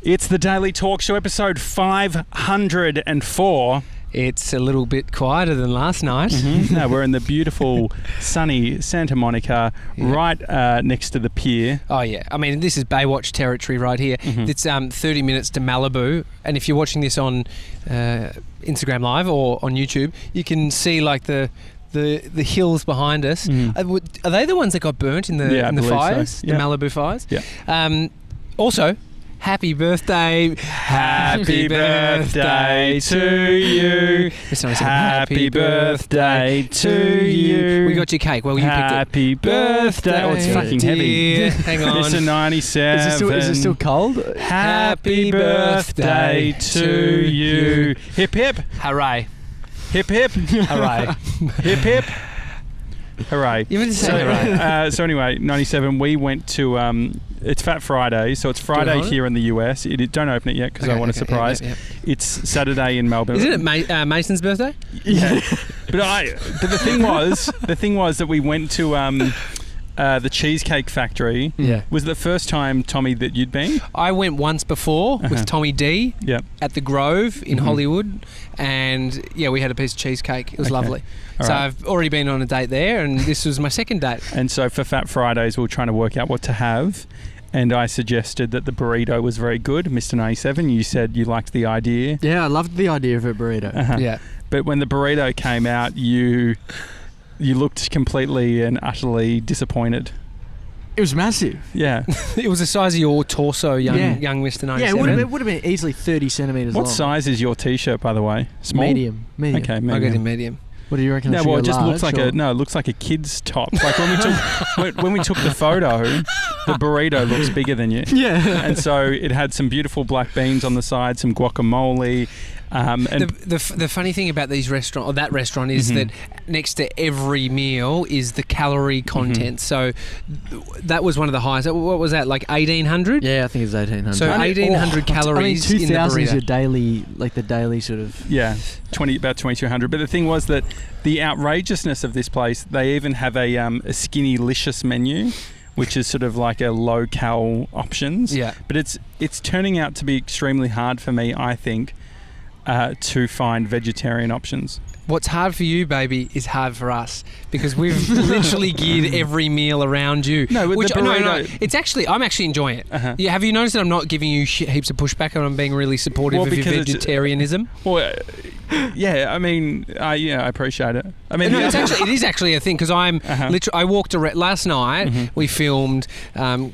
It's the Daily Talk Show, episode 504. It's a little bit quieter than last night. No, we're in the beautiful, sunny Santa Monica, right next to the pier. Oh, yeah. I mean, this is Baywatch territory right here. It's 30 minutes to Malibu. And if you're watching this on Instagram Live or on YouTube, you can see like the hills behind us. Are they the ones that got burnt in the fires? So. The Malibu fires? Yeah. Also, happy birthday. Happy birthday to you. Happy birthday to you. We got your cake. Well, you picked it. Happy birthday. Oh, it's fucking heavy. Hang on. It's a 97. Is it still cold? Happy birthday to you. Hip hip. Hooray. Hip hip. Hooray. Hip hip. Hooray. You meant to say hooray. So anyway, 97, we went to... it's Fat Friday, so it's Friday here in the US. Don't open it yet because I want a surprise. Yeah. It's Saturday in Melbourne. Isn't it Mason's birthday? Yeah. but the thing was that we went to the Cheesecake Factory. Yeah. Was it the first time, Tommy, that you'd been? I went once before with Tommy D at the Grove in Hollywood, and we had a piece of cheesecake. It was lovely. All so right. I've already been on a date there, and this was my second date. And so for Fat Fridays, we were trying to work out what to have. And I suggested that the burrito was very good, Mr. 97. You said you liked the idea. Yeah, I loved the idea of a burrito. Yeah. But when the burrito came out, you looked completely and utterly disappointed. It was massive. Yeah. It was the size of your torso, young Mr. 97. Yeah, it would have been easily 30 centimetres long. What size is your T-shirt, by the way? Small? Medium. Okay, medium. I got him medium. What do you reckon? No, well, it just looks like it looks like a kid's top. Like when we took the photo, the burrito looks bigger than you. Yeah. And so it had some beautiful black beans on the side, some guacamole. And the funny thing about that restaurant is that next to every meal is the calorie content. So that was one of the highest. What was that, like 1,800? Yeah, I think it's 1,800. So 1,800 calories in the 2,000 is burrito. your daily, like the daily sort of... Yeah, about 2,200. But the thing was that the outrageousness of this place, they even have a skinny-licious menu, which is sort of like a low-cal options. Yeah. But it's turning out to be extremely hard for me, I think, to find vegetarian options. What's hard for you, baby, is hard for us because we've literally geared every meal around you. No, with the burrito... No. It's actually, I'm actually enjoying it. Yeah, have you noticed that I'm not giving you heaps of pushback and I'm being really supportive of your vegetarianism? Well, yeah, I mean, I appreciate it. I mean, no, it is actually a thing because I'm I walked around last night. We filmed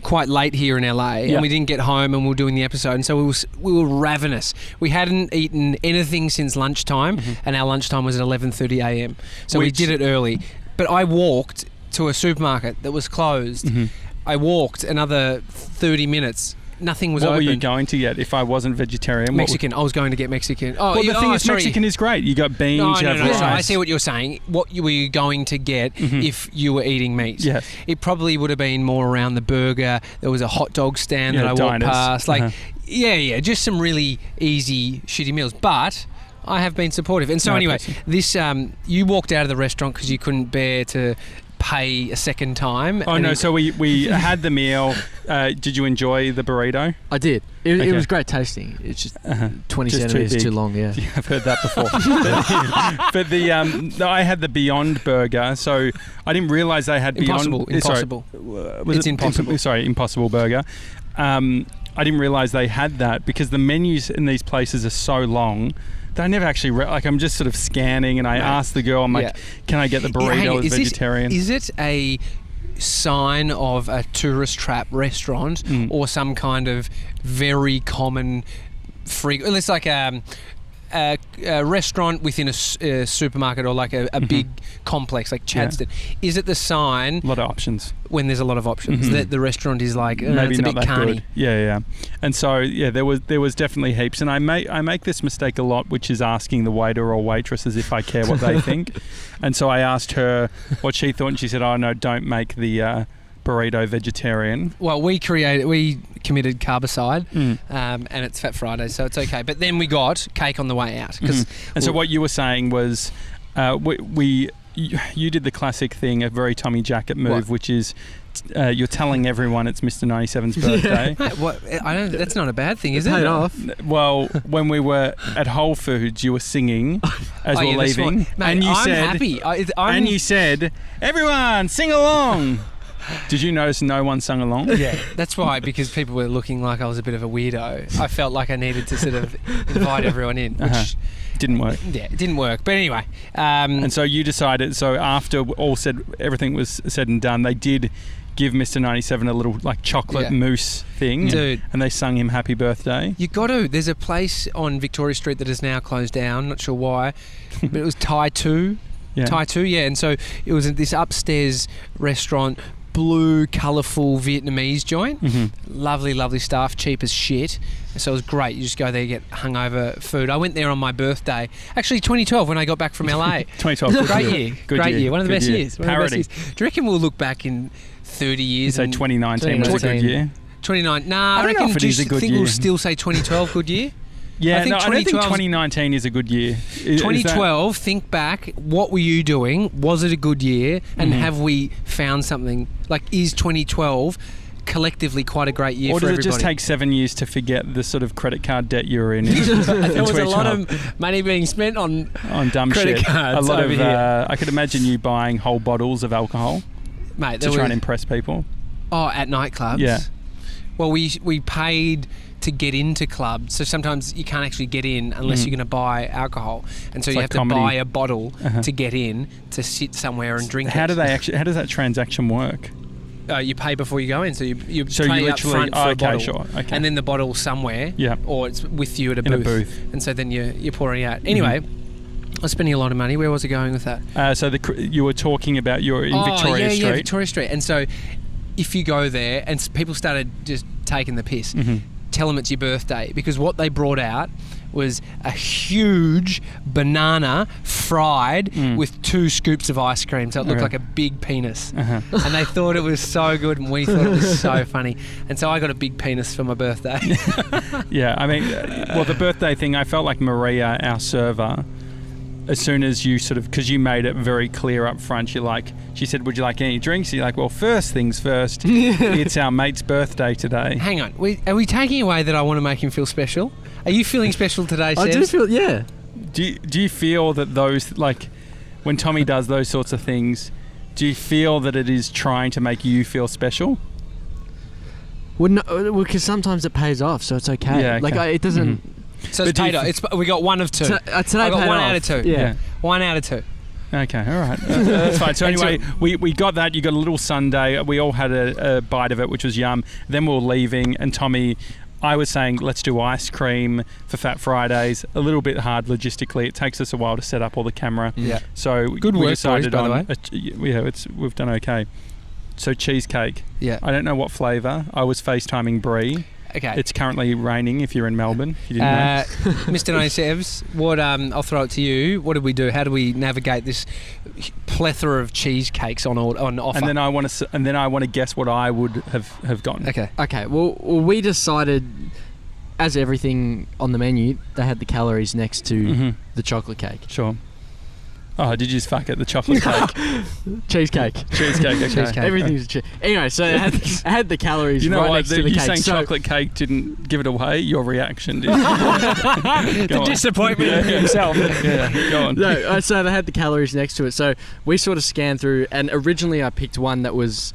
quite late here in LA, and we didn't get home, and we were doing the episode, and so we were ravenous. We hadn't eaten anything since lunchtime, and our lunchtime was at 11:30 a.m. So we did it early. But I walked to a supermarket that was closed. I walked another 30 minutes. Nothing was open. What were you going to get if I wasn't vegetarian? Mexican. I was going to get Mexican. Oh, well, the thing is, Mexican is great. You got beans, you have rice. I see what you're saying. What were you going to get if you were eating meat? Yes. It probably would have been more around the burger. There was a hot dog stand that I walked past. Like, just some really easy, shitty meals. But I have been supportive. And so anyway, this you walked out of the restaurant because you couldn't bear to pay a second time. Oh, no. So we had the meal. Did you enjoy the burrito? I did. It was great tasting. It's just 20 centimetres too long, yeah. I've heard that before. but I had the Beyond Burger, so I didn't realise they had Impossible. Impossible Burger. I didn't realise they had that because the menus in these places are so long. They never actually... I'm just sort of scanning and I asked the girl, I'm like, can I get the burrito as vegetarian? Is it a sign of a tourist trap restaurant or some kind of very common... It's like a restaurant within a supermarket or like a big complex like Chadstone. Is it the sign... A lot of options. When there's a lot of options. That the restaurant is like, maybe it's a not bit that carny. good. Yeah. And so, there was definitely heaps. And I make this mistake a lot, which is asking the waiter or waitress as if I care what they think. And so I asked her what she thought, and she said, oh, no, don't make the... burrito vegetarian. Well, we committed carbicide, and it's Fat Friday, so it's okay. But then we got cake on the way out. And so what you were saying was, you did the classic thing, a very Tommy Jackett move, which is you're telling everyone it's Mr. 97's birthday. Mate, what? That's not a bad thing, is it? Paid off. Well, when we were at Whole Foods, you were singing as we're leaving, mate, and you I'm said, happy. and you said, everyone sing along. Did you notice no one sung along? Yeah, that's right, because people were looking like I was a bit of a weirdo. I felt like I needed to sort of invite everyone in, which didn't work. Yeah, it didn't work. But anyway. And so you decided, so after everything was said and done, they did give Mr. 97 a little like chocolate mousse thing. Dude. And they sung him happy birthday. You got to. There's a place on Victoria Street that is now closed down, not sure why, but it was Thai 2. Yeah. Thai 2, yeah. And so it was this upstairs restaurant, blue, colourful Vietnamese joint. Lovely, lovely stuff, cheap as shit. So it was great. You just go there, get hungover food. I went there on my birthday. Actually, 2012 when I got back from LA. 2012. Great year. Great year. One of the best years. Parody. Do you reckon we'll look back in 30 years? You say 2019 was a good year? 29. Nah, I don't know reckon. if it Do is a you good think year. we'll still say 2012 good year? Yeah, I think I don't think 2012 2019 is a good year. 2012, think back, what were you doing? Was it a good year? And have we found something? Like, is 2012 collectively quite a great year for everybody? Or does it just take 7 years to forget the sort of credit card debt you were in? There was a lot of money being spent on dumb credit shit. cards A lot over of, here. I could imagine you buying whole bottles of alcohol Mate, to try and impress people. Oh, at nightclubs? Yeah. Well, we paid to get into clubs, so sometimes you can't actually get in unless you're going to buy alcohol, and so you have to buy a bottle to get in to sit somewhere and drink. How does that transaction work? You pay before you go in, so you So pay you up front for a bottle, okay. and then the bottle somewhere, or it's with you at a booth, and so then you're pouring it out. Anyway, I was spending a lot of money. Where was I going with that? So you were talking about in Victoria Street. Yeah, Victoria Street, and so if you go there, and people started just taking the piss. Tell them it's your birthday, because what they brought out was a huge banana fried with 2 scoops of ice cream, so it looked like a big penis. And they thought it was so good, and we thought it was so funny. And so I got a big penis for my birthday. Yeah, I mean, well, the birthday thing, I felt like Maria, our server, as soon as you because you made it very clear up front, she said, would you like any drinks? You're like, well, first things first, it's our mate's birthday today. Hang on, are we taking away that I want to make him feel special? Are you feeling special today, Sebs? I do feel, yeah. Do you feel that those, like, when Tommy does those sorts of things, do you feel that it is trying to make you feel special? Well, no, because sometimes it pays off, so it's okay. Yeah, okay. Like, it doesn't... So it's paid off. We got 1 of 2. Today I got 1 out of 2. Yeah. 1 out of 2. Okay, all right. That's fine. So anyway, we got that. You got a little sundae. We all had a bite of it, which was yum. Then we were leaving, and Tommy, I was saying, let's do ice cream for Fat Fridays. A little bit hard logistically. It takes us a while to set up all the camera. Yeah. So good we work, decided boys, by on. the way. We've done okay. So cheesecake. Yeah. I don't know what flavour. I was FaceTiming Bree. Okay. It's currently raining if you're in Melbourne. If you didn't know. Mr. 97s, what? I'll throw it to you. What did we do? How do we navigate this plethora of cheesecakes on offer? And then I want to guess what I would have gotten. Okay. Okay, well, we decided, as everything on the menu, they had the calories next to the chocolate cake. Sure. Oh, did you just fuck it? The chocolate cake. Cheesecake. Cheesecake, okay. Cheesecake. Everything's anyway, so it had the calories You know right what? next to the You cake. saying So- chocolate cake didn't give it away. Your reaction did. The disappointment in himself. Yeah, go on. No, so they had the calories next to it. So we sort of scanned through, and originally I picked one that was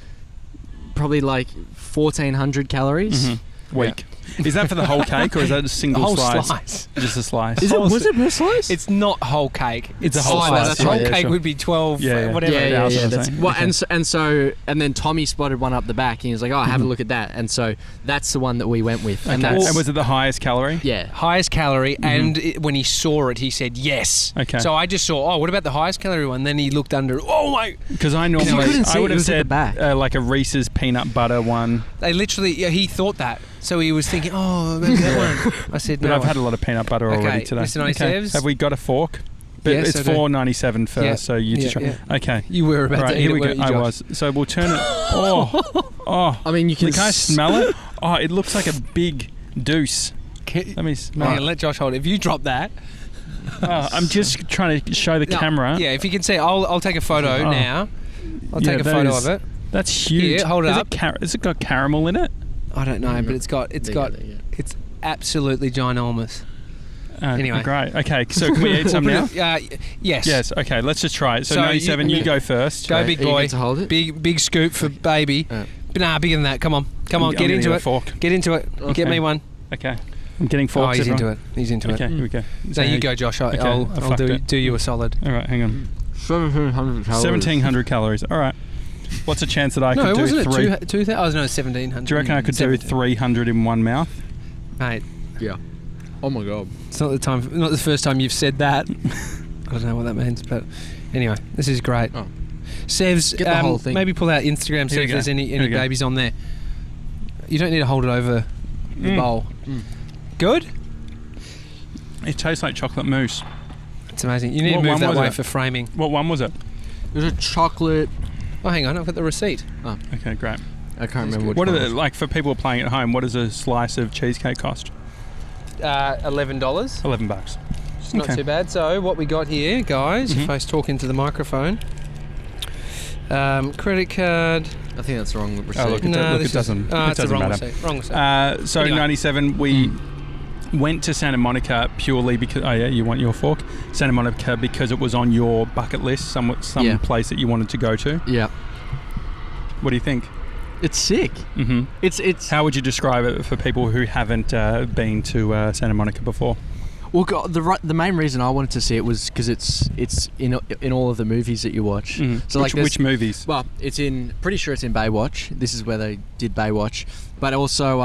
probably like 1,400 calories. Weak. Is that for the whole cake, or is that a single whole slice? Just a slice. Was it per slice? It's not whole cake. It's a whole slice. That's Whole right, yeah, cake sure. would be 12, Yeah. whatever. Yeah. That's Well, okay. and then Tommy spotted one up the back, and he was like, "Oh, have a look at that." And so that's the one that we went with. And Okay. that's And was it the highest calorie? yeah. Highest calorie, and when he saw it, he said yes. Okay. So I just saw, what about the highest calorie one? Then he looked under, oh my. Because I you normally couldn't see I it, would it have was at the said back. like a Reese's peanut butter one. They literally, he thought that. So he was thinking, maybe that one. I said, But no. I've had a lot of peanut butter already Okay, today. Mr. 97s. Have we got a fork? But Yes, it's I do. $4.97 first, Yeah. so you just Yeah. okay. You were about All right, to eat here it, we go. weren't you, I Josh? was. So we'll turn it. Oh. I mean, you can Can I smell it? Oh, it looks like a big deuce. Let me smell Hang it. on, let Josh hold it. If you drop that. Oh, I'm just trying to show the No, camera. Yeah, if you can see, I'll take a photo now. I'll take a that photo is- of it. That's huge. Here, hold it up. Has it got caramel in it? I don't know, but it's absolutely ginormous. Anyway. Great. Okay, so can we eat some now? Yes. Yes. Okay, let's just try it. So 97, you go first. Go, big boy. To hold it? Big scoop for baby. Nah, bigger than that. Come on. Get into it. Fork. Get into it. Okay. Get me one. Okay. I'm getting forks. He's into it. Okay, here we go. So you go, Josh. I'll do you a solid. All right, hang on. 1,700 calories. 1,700 calories. All right. What's a chance that I could do wasn't three? it 2,000? Oh, no, 1,700. Do you reckon I could do 300 in one mouth? Mate. Yeah. Oh my god. It's not the first time you've said that. I don't know what that means, but anyway, this is great. Oh. Sev's, get the whole thing. Maybe pull out Instagram, see if there's any babies on there. You don't need to hold it over the bowl. Good? It tastes like chocolate mousse. It's amazing. You need to move that way for framing. What one was it? It was a chocolate. Oh, hang on, I've got the receipt. Oh. Okay, great. I can't remember which one. What are the, like for people playing at home, what does a slice of cheesecake cost? $11. $11. It's not too bad. So what we got here, guys, if I talk into the microphone, credit card. I think that's the wrong receipt. Oh, look, it doesn't matter. Wrong receipt. So anyway. 97, we went to Santa Monica purely because... Oh, yeah, you want your fork? Santa Monica because it was on your bucket list, some place that you wanted to go to. Yeah. What do you think? It's sick. Mm-hmm. It's. How would you describe it for people who haven't been to Santa Monica before? Well, the main reason I wanted to see it was because it's in all of the movies that you watch. Mm-hmm. So which movies? Well, pretty sure it's in Baywatch. This is where they did Baywatch, but also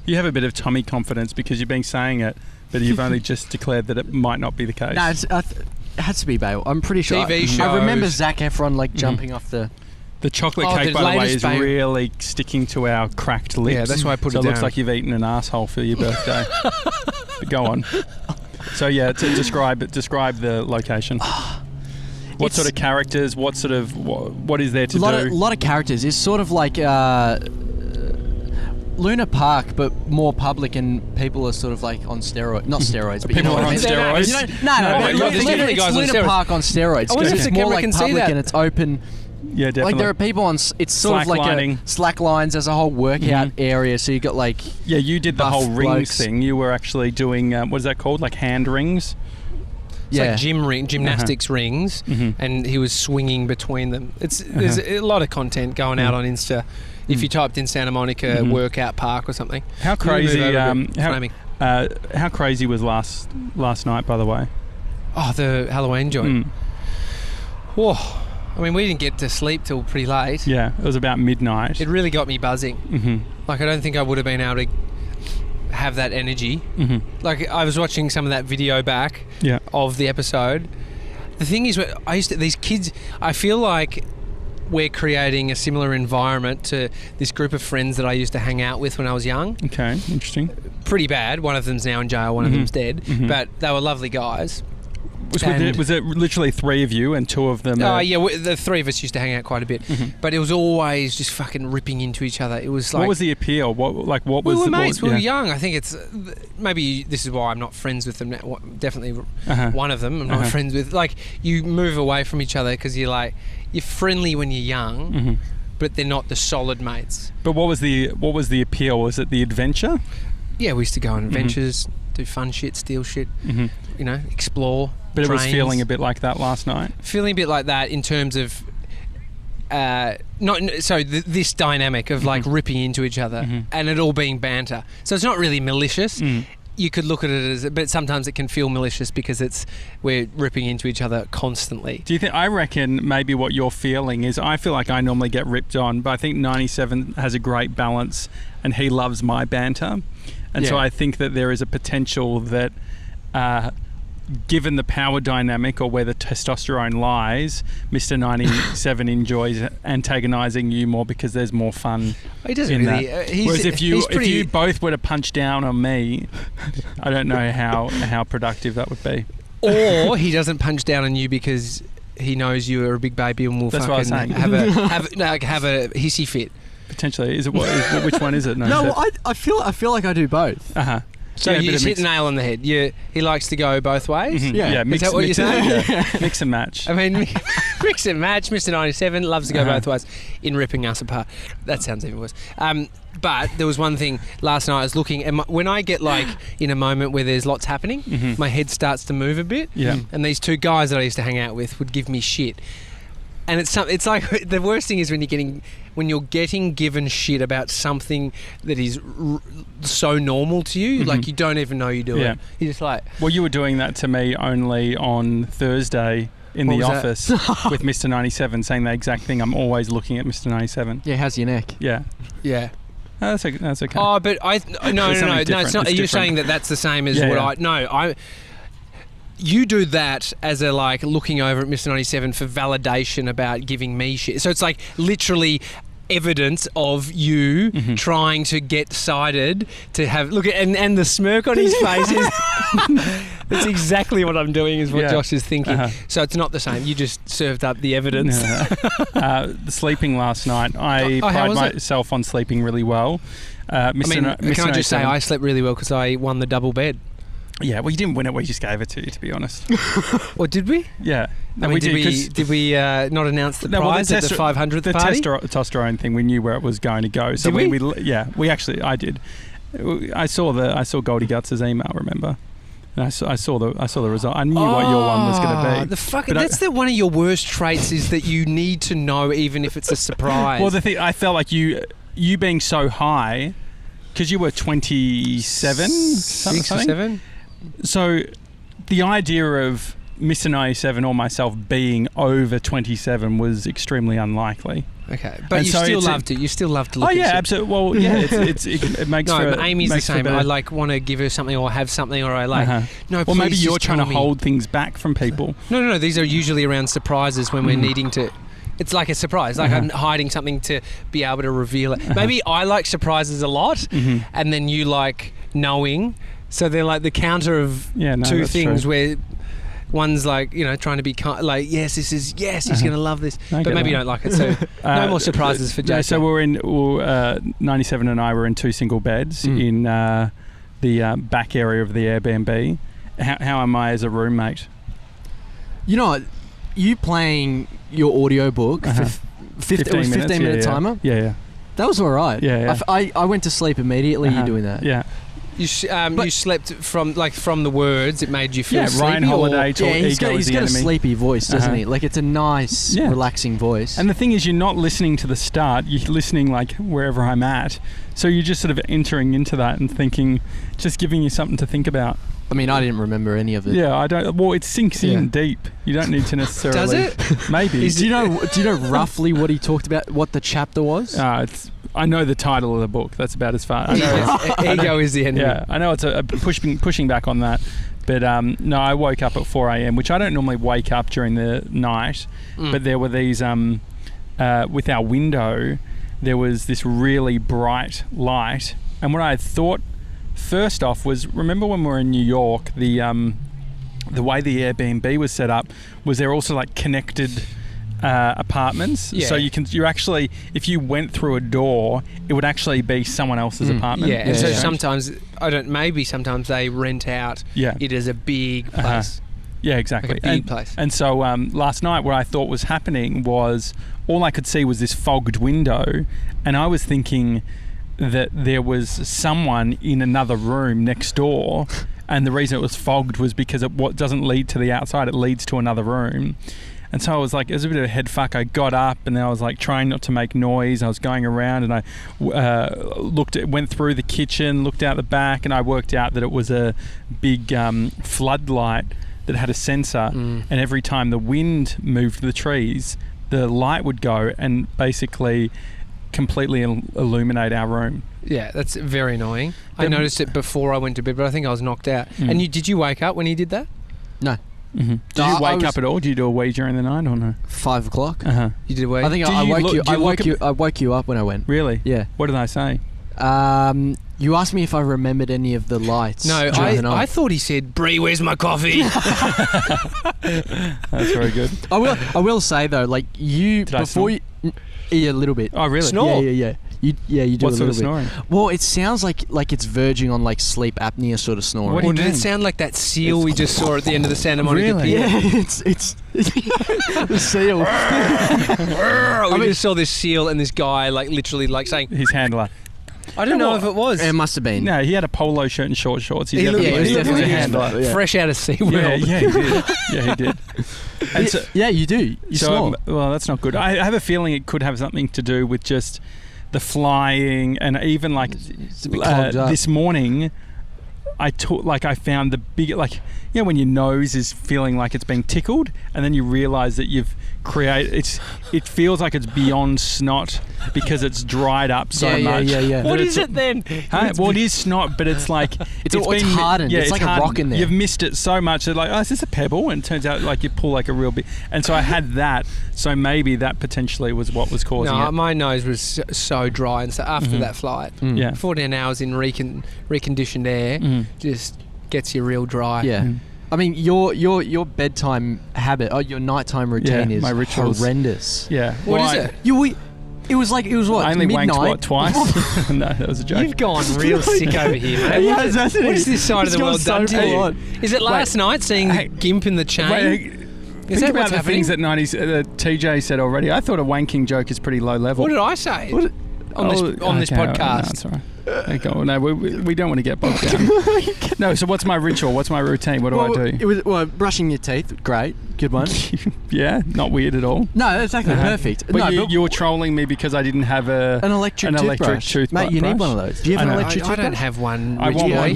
you have a bit of Tommy confidence because you've been saying it, but you've only just declared that it might not be the case. No, it has to be Baywatch. I'm pretty sure. TV shows. I remember Zac Efron jumping off the. The chocolate cake, by the way, is really sticking to our cracked lips. Yeah, that's why I put it down. So it looks like you've eaten an asshole for your birthday. But go on. So yeah, to describe the location. What sort of characters? What is there to do? A lot of characters. It's sort of like Luna Park, but more public, and people are sort of like on steroids. Not steroids, but people you know what are on I mean? steroids. No. It's Luna Park on steroids because it's more like public and it's open. Yeah, definitely. Like there are people on. It's sort of like a slack lines. There's a whole workout area, so you got like. Yeah, you did the whole rings blokes. thing. You were actually doing what is that called? Like hand rings. It's like gymnastics rings, and he was swinging between them. There's a lot of content going out on Insta. If you typed in Santa Monica workout park or something. How crazy? How crazy was last night? By the way. Oh, the Halloween joint. Whoa. I mean, we didn't get to sleep till pretty late. Yeah, it was about midnight. It really got me buzzing. Mm-hmm. Like, I don't think I would have been able to have that energy. Mm-hmm. Like, I was watching some of that video back of the episode. The thing is, these kids, I feel like we're creating a similar environment to this group of friends that I used to hang out with when I was young. Okay, interesting. Pretty bad. One of them's now in jail, one of them's dead. Mm-hmm. But they were lovely guys. Was it literally three of you and two of them? The three of us used to hang out quite a bit, but it was always just fucking ripping into each other. It was like, what was the appeal? What was? We were mates. We were young. I think it's maybe this is why I'm not friends with them now. Definitely one of them I'm not friends with. Like, you move away from each other because you're friendly when you're young, but they're not the solid mates. But what was the appeal? Was it the adventure? Yeah, we used to go on adventures, do fun shit, steal shit, explore. But trains. It was feeling a bit like that last night? Feeling a bit like that in terms of... this dynamic of like ripping into each other and it all being banter. So it's not really malicious. You could look at it as... But sometimes it can feel malicious because we're ripping into each other constantly. Do you think... I reckon maybe what you're feeling is... I feel like I normally get ripped on, but I think 97 has a great balance and he loves my banter. And so I think that there is a potential that... given the power dynamic or where the testosterone lies, Mr. 97 enjoys antagonising you more because there's more fun. He doesn't really. Whereas if you both were to punch down on me, I don't know how productive that would be. Or he doesn't punch down on you because he knows you are a big baby and will have a hissy fit. Potentially, is it which one is it? No, I feel like I do both. So Yeah, a you bit of just hit mix. the nail on the head. He likes to go both ways. Mhm. Yeah. Mix, Is that what mix you're it- saying? yeah. Mix and match. I mean, mix and match. Mr. 97 loves to go Uh-huh. both ways in ripping us apart. That sounds even worse. But there was one thing last night I was looking, and when I get like in a moment where there's lots happening, Mhm. my head starts to move a bit. Yeah. And these two guys that I used to hang out with would give me shit. And it's like the worst thing is when you're getting given shit about something that is so normal to you, Mhm. like you don't even know you do Yeah. it. You're just like, Well, you were doing that to me only on Thursday in What the was that? office with Mr. 97, saying the exact thing. I'm always looking at Mr. 97. Yeah, how's your neck? Yeah. yeah. Oh, that's okay. Oh, but no, There's no, something no. It's different. not. It's Are you different. saying that that's the same as Yeah, what yeah. You do that as a like looking over at Mr. 97 for validation about giving me shit. So it's like literally evidence of you Mhm. trying to get cited to have look at and the smirk on his face is that's exactly what I'm doing is what Yeah. Josh is thinking. Uh-huh. So it's not the same. You just served up the evidence. The sleeping last night, I how pride was it? myself on sleeping really well. I mean, Mr. can I just say 97 I slept really well because I won the double bed. Yeah, well, you didn't win it. We just gave it to you, to be honest. Or did we? Yeah. I mean, did 'cause- we not announce the No, well, prize at the 500th the party? testosterone thing, we knew where it was going to go. So Did we? I did. I saw Goldie Guts' email. Remember? And I saw the result. I knew what your one was going to be. The fuck, But that's one of your worst traits is that you need to know even if it's a surprise. Well, the thing I felt like you being so high because you were 27, 6 or something. 7? So the idea of Mr. 97 or myself being over 27 was extremely unlikely. Okay, but And you so still it's a- loved it. You still loved to look Oh at yeah, shit. absolutely. Well, yeah, it makes No, for but Amy's the makes for same. better- I like want to give her something or have something or I like. Uh-huh. No, Well, maybe please you're just trying tell to me. hold things back from people. No. These are usually around surprises when we're Mm. needing to. It's like a surprise. Like I'm hiding something to be able to reveal it. Maybe I like surprises a lot, Mhm. and then you like knowing. So they're like the counter of Yeah, no, two that's things true. where one's like, trying to be like, yes, he's Uh-huh. going to love this. I But get maybe you that. don't like it. So no more surprises for No, Jason. so we're 97 and I were in two single beds in the back area of the Airbnb. How am I as a roommate? You know what? You playing your audiobook Uh-huh. for 15 minute yeah, timer? Yeah. That was all right. Yeah. I went to sleep immediately. Uh-huh. You doing that? Yeah. You slept from the words. It made you feel Yeah, sleepy. Ryan or- Holiday told Yeah, he's ego got, is he's the got a enemy. sleepy voice, doesn't Uh-huh. he? Like it's a nice, Yeah. relaxing voice. And the thing is, you're not listening to the start. You're listening like wherever I'm at. So you're just sort of entering into that and thinking, just giving you something to think about. I mean, I didn't remember any of it. Yeah, I don't. Well, it sinks in Yeah. deep. You don't need to necessarily. Does it? Maybe. Do you know roughly what he talked about? What the chapter was? I know the title of the book. That's about as far. I know Ego is the enemy. Yeah, I know it's a pushing back on that, but no, I woke up at 4 a.m., which I don't normally wake up during the night, but there were these with our window, there was this really bright light, and what I thought first off was, remember when we were in New York, the way the Airbnb was set up was they're also like connected apartments. Yeah. So you actually, if you went through a door, it would actually be someone else's apartment. Yeah, and so Yeah. sometimes sometimes they rent out Yeah. it as a big Uh-huh. place, Yeah, exactly. like a big place. And so last night what I thought was happening was all I could see was this fogged window, and I was thinking that there was someone in another room next door, and the reason it was fogged was because it doesn't lead to the outside, it leads to another room. And so I was like, it was a bit of a head fuck. I got up and then I was like trying not to make noise. I was going around and I went through the kitchen, looked out the back, and I worked out that it was a big floodlight that had a sensor, and every time the wind moved the trees, the light would go and basically completely illuminate our room. Yeah, that's very annoying. I But- noticed it before I went to bed, but I think I was knocked out. And did you wake up when he did that? No, Mm-hmm. Did No, you I wake was- up at all? Did you do a wee during the night or no? 5 o'clock. Uh-huh. You did wake. I think Do I you woke look- you. do I you look woke you. I woke you up when I went. Really? Yeah. What did I say? You asked me if I remembered any of the lights. No, during the I night. thought he said, "Bree, where's my coffee?" That's very good. I will say though, like you Did I before snore? you. Yeah, a little bit. Oh, really? Snore? Yeah. You do What a sort little of snoring? bit. Well, it sounds like it's verging on like sleep apnea sort of snoring. What do you Does mean? it sound like that seal we just saw at the end of the Santa Monica Really? Pier? Yeah, it's the seal. We just saw this seal and this guy like literally like saying, His handler. I don't know if it was. It must have been. No, he had a polo shirt and short shorts. He looked Yeah, like he was he was definitely a a handler. handler, yeah. Fresh out of SeaWorld. Yeah, he did. Yeah, he did. And so, Yeah, you do. You snore. well, that's not good. I have a feeling it could have something to do with just the flying, and even like It's a bit clogged up. this morning, I found the big, like, when your nose is feeling like it's being tickled, and then you realise that you've created. It feels like it's beyond snot because it's dried up so much. Yeah. What is it then? Huh? Well, it is snot, but it's like It's hardened. Yeah, It's like a rock hardened. in there. You've missed it so much. They're like, oh, is this a pebble? And it turns out like you pull like a real big. And so I had that. So maybe that potentially was what was causing No, it. my nose was so dry, and so after that flight, Yeah. 14 hours in reconditioned air just gets you real dry. Yeah. Mm. I mean, your bedtime habit, your nighttime routine Yeah, is my rituals. horrendous. Yeah. What Well, is it? It was what? I only midnight? wanked twice. No, that was a joke. You've gone real sick over here, mate. Yeah, What is that's it. this side of It's the gone world so done to full you? on. Is it last night seeing the hey, gimp in the chain? Wait, Is think that about what's the happening? things that 90s that TJ said already. I thought a wanking joke is pretty low level. What did I say What- on this okay, podcast? No, it's all right. Okay, well, no, we don't want to get bogged down. No, so what's my ritual? What's my routine? What do I do? It was brushing your teeth. Great, good one. Yeah, not weird at all. No, exactly perfect. But no, you were trolling me because I didn't have an electric toothbrush. Mate, you need one of those. Do you have I an know. electric I toothbrush? don't have one. I want Richie. one.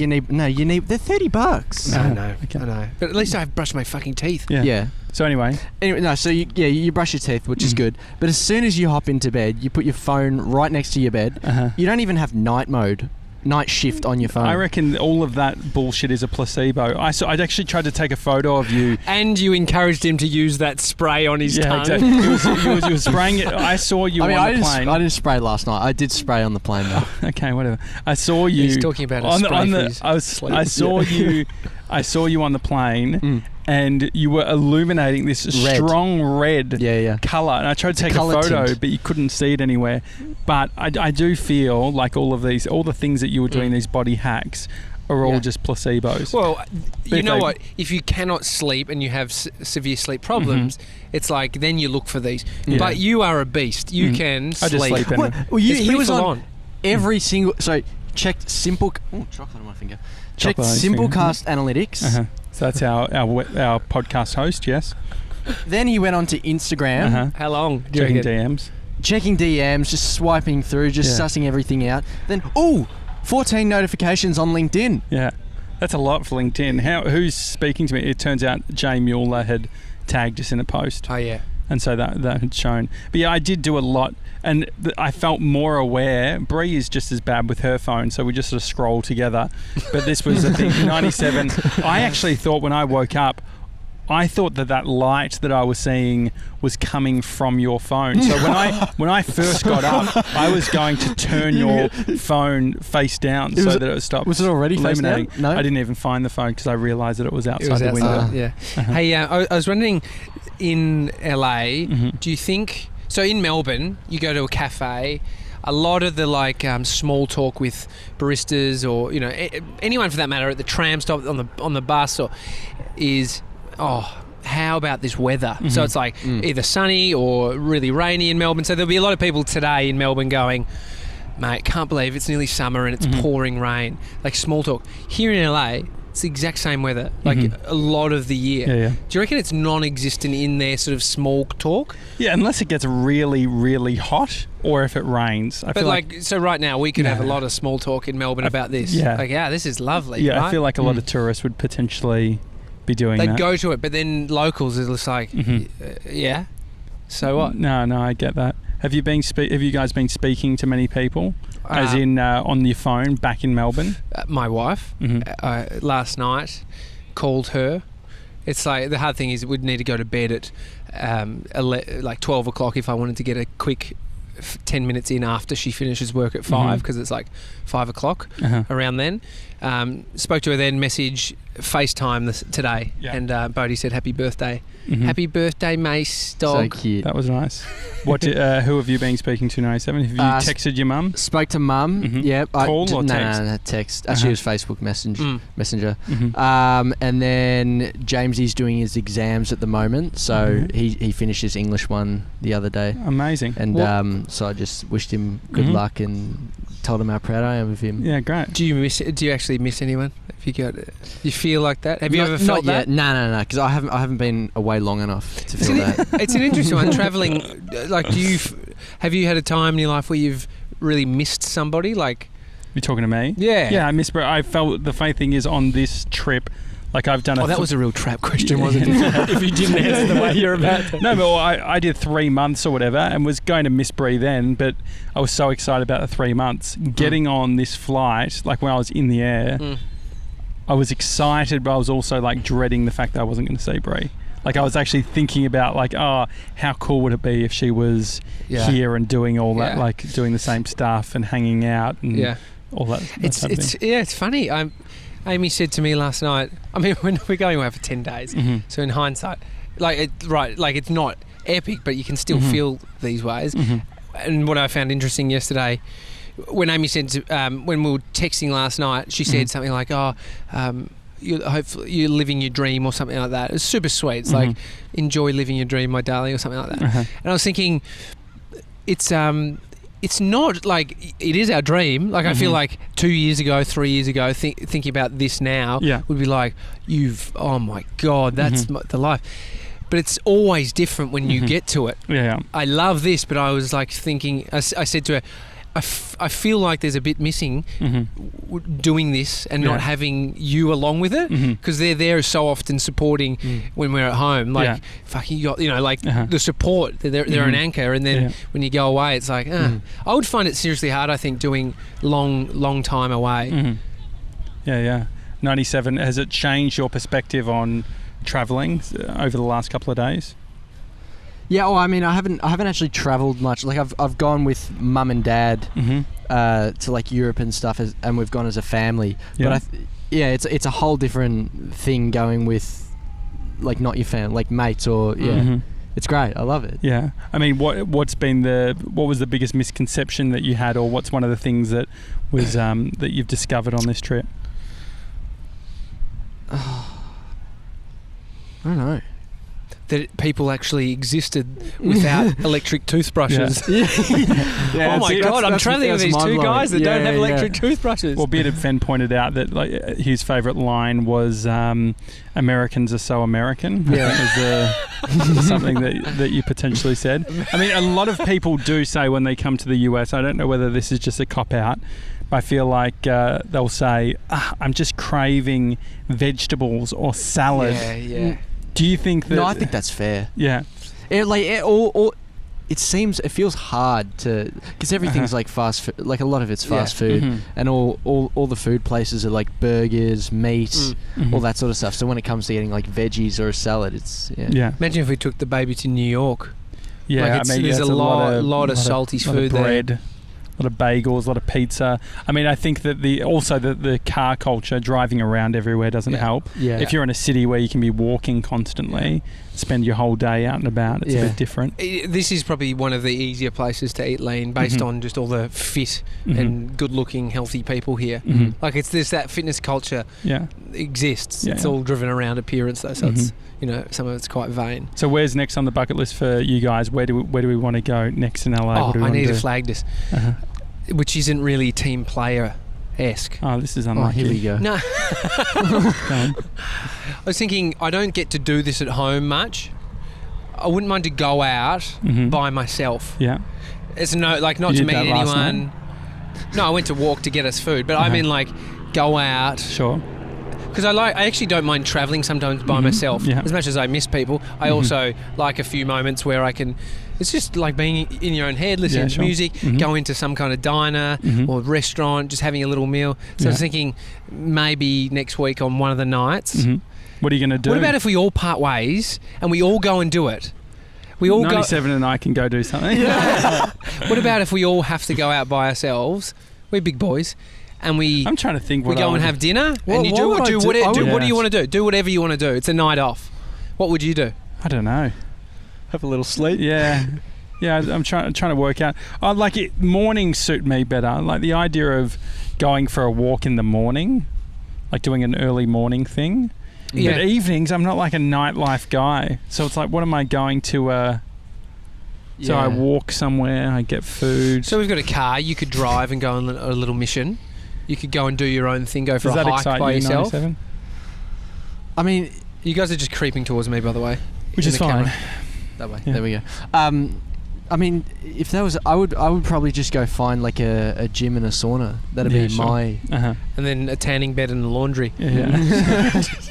You need. They're $30. I know. Okay. I know. But at least I've brushed my fucking teeth. Yeah. So anyway, So you brush your teeth, which is good. But as soon as you hop into bed, you put your phone right next to your bed. You don't even have night shift on your phone. I reckon all of that bullshit is a placebo. I'd actually tried to take a photo of you. And you encouraged him to use that spray on his tongue. Exactly. You were spraying it. I saw you on the plane. I didn't spray last night. I did spray on the plane though. Okay, whatever. I saw you. He's talking about a spray for his sleep. I saw you. I saw you on the plane, and you were illuminating this strong red colour. And I tried to take a photo, but you couldn't see it anywhere. But I do feel like all the things that you were doing, these body hacks, are all just placebos. Well, you know what? If you cannot sleep and you have severe sleep problems, it's like then you look for these. Yeah. But you are a beast. You can sleep. I just sleep anyway. He was full on every single. So checked simple. Oh, chocolate on my finger. Checked Chocolate on your Simplecast Analytics. So that's our podcast host, yes. Then he went on to Instagram, How long? Do you Checking reckon? DMs. checking DMs, just swiping through, just sussing everything out. Then 14 notifications on LinkedIn. Yeah, that's a lot for LinkedIn. Who's speaking to me? It turns out Jay Mueller had tagged us in a post. Oh yeah. And so that had shown. But yeah, I did do a lot, and I felt more aware. Bree is just as bad with her phone, so we just sort of scroll together. But this was, I think, 97. I actually thought when I woke up, I thought that light that I was seeing was coming from your phone. So when I first got up, I was going to turn your phone face down so that it would stop. Was it already face down? illuminating. No? I didn't even find the phone because I realised that it was outside the window. Yeah. Hey, I was wondering, in LA, do you think? So in Melbourne, you go to a cafe. A lot of the small talk with baristas or anyone for that matter at the tram stop on the bus is. Oh, how about this weather? So it's like either sunny or really rainy in Melbourne. So there'll be a lot of people today in Melbourne going, mate, can't believe it's nearly summer and it's pouring rain. Like small talk. Here in LA, it's the exact same weather, like a lot of the year. Yeah. Do you reckon it's non-existent in their sort of small talk? Yeah, unless it gets really, really hot or if it rains. I feel so right now we could have a lot of small talk in Melbourne about this. Yeah. Like, this is lovely. Yeah, right? I feel like a lot of tourists would potentially be doing They'd that. go to it, but then locals are just like, yeah. So what? No, I get that. Have you guys been speaking to many people, as in on your phone back in Melbourne? My wife last night called her. It's like the hard thing is we'd need to go to bed at 12 o'clock if I wanted to get a quick 10 minutes in after she finishes work at 5 because it's like 5 o'clock around then. Spoke to her then, message FaceTime today, and Bodhi said happy birthday. Happy birthday, Mace dog. So cute. That was nice. What? Who have you been speaking to, 97? Have you texted your mum? Spoke to mum. Yep. Call or text? No, text. Actually, it was Facebook Messenger. And then Jamesy's doing his exams at the moment, so he finished his English one the other day. Amazing. And so I just wished him good luck and told him how proud I am of him. Yeah, great. Do you actually miss anyone? If you feel like that? Have you ever felt that? No, because I haven't been away long enough to feel that. It's an interesting one. Traveling, like, have you had a time in your life where you've really missed somebody? Like, you're talking to me? Yeah. I miss. I felt the funny thing is on this trip. Like I've done. That was a real trap question, wasn't it? If you didn't answer the way you're about to. No, but I did 3 months or whatever, and was going to miss Brie then. But I was so excited about the 3 months. Getting on this flight, like when I was in the air, I was excited, but I was also like dreading the fact that I wasn't going to see Brie. Like I was actually thinking about like, how cool would it be if she was here and doing all that, like doing the same stuff and hanging out and all that. It's funny. Amy said to me last night, I mean, when we're going away for 10 days, so in hindsight, it's not epic, but you can still feel these ways. And what I found interesting yesterday, when Amy said, when we were texting last night, she said something like, hopefully you're living your dream or something like that. It's super sweet. It's like, enjoy living your dream, my darling, or something like that. And I was thinking, it's not like it is our dream. Like I feel like 2 years ago, 3 years ago, thinking about this now would be like, oh my God, that's the life. But it's always different when you get to it. Yeah. I love this, but I was like thinking, I said to her, I feel like there's a bit missing doing this and not having you along with it, because they're there so often supporting when we're at home. Like, fucking, the support. They're an anchor, and then when you go away, it's like, I would find it seriously hard. I think doing long time away. Yeah. 97. Has it changed your perspective on travelling over the last couple of days? Yeah, well, I mean, I haven't actually travelled much. Like, I've gone with mum and dad to like Europe and stuff, and we've gone as a family. Yeah. But it's a whole different thing going with like not your family, like mates or It's great. I love it. Yeah. I mean, what was the biggest misconception that you had, or what's one of the things that was that you've discovered on this trip? I don't know. That people actually existed without electric toothbrushes. Oh my God, I'm travelling with these two guys that don't have electric toothbrushes. Well, Bearded Fen pointed out that like his favourite line was Americans are so American. Yeah. That was something that you potentially said. I mean, a lot of people do say when they come to the US, I don't know whether this is just a cop-out, I feel like they'll say, I'm just craving vegetables or salad. Yeah. Do you think that... No, I think that's fair. Yeah. It feels hard to... Because everything's like fast food. Like a lot of it's fast food. And all the food places are like burgers, meat, all that sort of stuff. So when it comes to getting like veggies or a salad, it's... Yeah. Imagine if we took the baby to New York. Yeah, like there's a lot of salty food there. Bread. A lot of bagels, a lot of pizza. I mean, I think that the car culture, driving around everywhere doesn't help. Yeah. If you're in a city where you can be walking constantly, spend your whole day out and about, it's a bit different. This is probably one of the easier places to eat lean based on just all the fit and good-looking, healthy people here. Like there's that fitness culture exists. It's all driven around appearance though, so it's... some of it's quite vain. So where's next on the bucket list for you guys? Where do we want to go next in LA? I need to flag this, which isn't really team player-esque. Oh, this is unlucky. Here we go. No. I was thinking, I don't get to do this at home much. I wouldn't mind to go out by myself. Yeah. It's not to meet anyone. No, I went to walk to get us food, but I mean like go out. Sure. Because I actually don't mind travelling sometimes by myself. Yeah. As much as I miss people, I also like a few moments where I can... It's just like being in your own head, listening to music, go into some kind of diner or restaurant, just having a little meal. So I was thinking maybe next week on one of the nights. What are you going to do? What about if we all part ways and we all go and do it? We all 97 and I can go do something. What about if we all have to go out by ourselves? We're big boys. and we I'm trying to think. we What go I and would- have dinner, What- and you what do would I do? what I do would- what do you Yes. want to do? Do whatever you want to do. It's a night off. What would you do? I don't know. Have a little sleep. Yeah. Yeah, I'm trying to work out. Mornings suit me better. Like the idea of going for a walk in the morning, like doing an early morning thing. Yeah. But evenings, I'm not like a nightlife guy. So it's like, what am I going to? So I walk somewhere, I get food. So we've got a car. You could drive and go on a little mission. You could go and do your own thing. Go for Does a that hike excite by you, yourself. 97? I mean, You guys are just creeping towards me, by the way. Which in is the fine. camera. that way. Yeah. There we go. I mean, if that was, I would probably just go find like a gym and a sauna. That'd Yeah, be sure. my. Uh-huh. And then a tanning bed and a laundry. Yeah.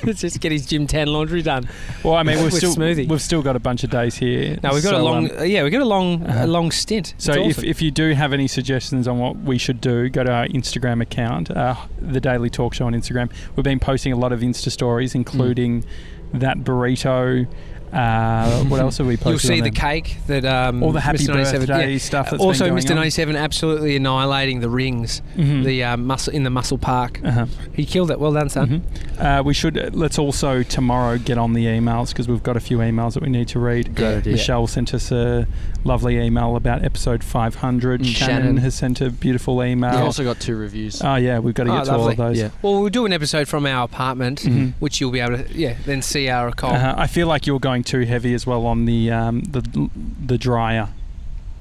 Let's just get his gym tan laundry done. Well, I mean, With smoothie. we've still got a bunch of days here. No, we've got a long stint. So It's awesome. if you do have any suggestions on what we should do, go to our Instagram account, the Daily Talk Show on Instagram. We've been posting a lot of Insta stories, including that burrito. What else have we posted? You'll see on the there? cake that all the happy Mr. 97 birthday stuff that's also, been going Mr. on. 97 absolutely annihilating the rings, the muscle in the muscle park. Uh-huh. He killed it. Well done, son. We should let's also tomorrow get on the emails because we've got a few emails that we need to read. Great idea. Michelle sent us a lovely email about episode 500. Shannon has sent a beautiful email. We've also got 2 reviews. Oh yeah, we've got to get to all lovely. of those. Yeah. Well, we'll do an episode from our apartment, which you'll be able to, then see our call. I feel like you're going too heavy as well on the dryer.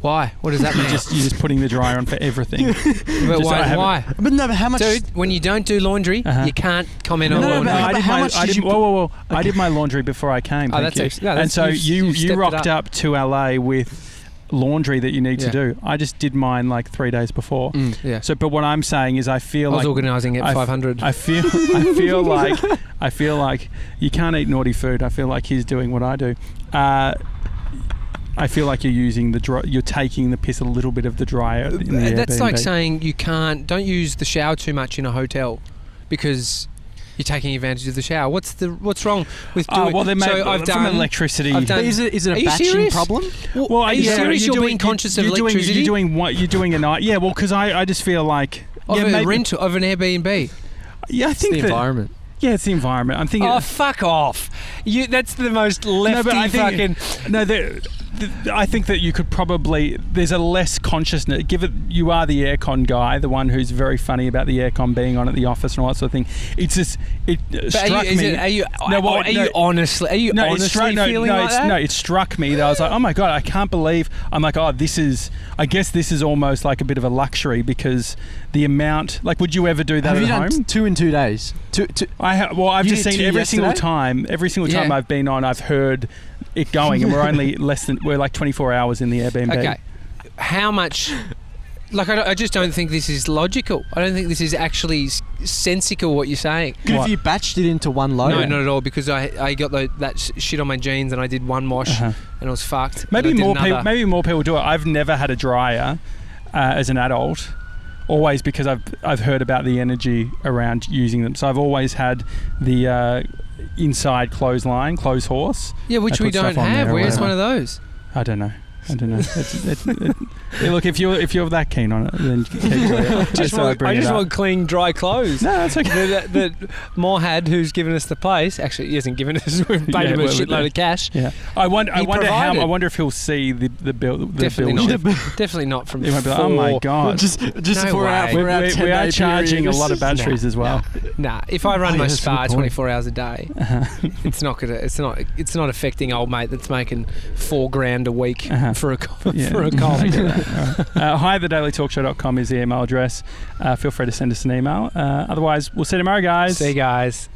Why? What does that mean? You're just putting the dryer on for everything. But just why? I haven't- Why? But no, but how much? Dude, when you don't do laundry, Uh-huh. you can't comment on No, laundry. but I did how my. much I did did, you whoa! I did my laundry before I came. Oh, thank that's you. actually- no, and that's- so you've stepped you it rocked up. up to LA with laundry that you need to Yeah. do. I just did mine like 3 days before. Yeah. So, but what I'm saying is, I feel I was like organising at 500. I feel like you can't eat naughty food. I feel like he's doing what I do. I feel like you're using you're taking the piss a little bit of the dryer in the That's Airbnb. like saying don't use the shower too much in a hotel because you're taking advantage of the shower. What's wrong with doing? well, they so I've from done electricity. I've done- But is it Are a you batching serious? problem? Well, are you serious? You're being conscious of electricity You're doing what? You're doing a night. Yeah, well, because I just feel like of yeah, a maybe, rental of an Airbnb. Yeah, I It's think the that, environment. Yeah, it's the environment. I'm thinking. Oh, fuck off! That's the most lefty but I fucking. think, no, I think that you could probably. There's a less consciousness. You are the aircon guy, the one who's very funny about the aircon being on at the office and all that sort of thing. It's just it struck me. Are you honestly feeling like that? No, it struck me that I was like, oh my god, I can't believe. I'm like, oh, this is. I guess this is almost like a bit of a luxury because the amount. Like, would you ever do that Have you at done home? 2 in 2 days? I've You just did seen 2 every single yesterday? time I've been on, I've heard it going, and we're like 24 hours in the Airbnb. Okay, how much? Like, I just don't think this is logical. I don't think this is actually sensical what you're saying. Good What? if you batched it into one load. No, not at all. Because I got that shit on my jeans and I did one wash and it was fucked. Maybe and I did more people. another. Maybe more people do it. I've never had a dryer as an adult. Always because I've heard about the energy around using them. So I've always had the inside clothes horse. Yeah, which I we put stuff don't on have. there or Where's whatever. one of those? I don't know. Look, if you're that keen on it, then keep doing it. I just want clean, dry clothes. No, that's okay. that Morhad, who's given us the place, actually he hasn't given us. We've paid him a shitload of cash. Yeah, I wonder provided. I wonder if he'll see the bill. Definitely bill not. shift. Definitely not from. He might be like, oh my god. Just No for our, way. for our we 10-day are charging period. a lot of batteries as well. Nah, if I run Oh, my yeah, that's a spa good point. 24 hours a day, it's not gonna. It's not affecting old mate that's making $4,000 a week for a Yeah. for a cold. Hi, thedailytalkshow.com is the email address. Feel free to send us an email. Otherwise, we'll see you tomorrow, guys. See you guys.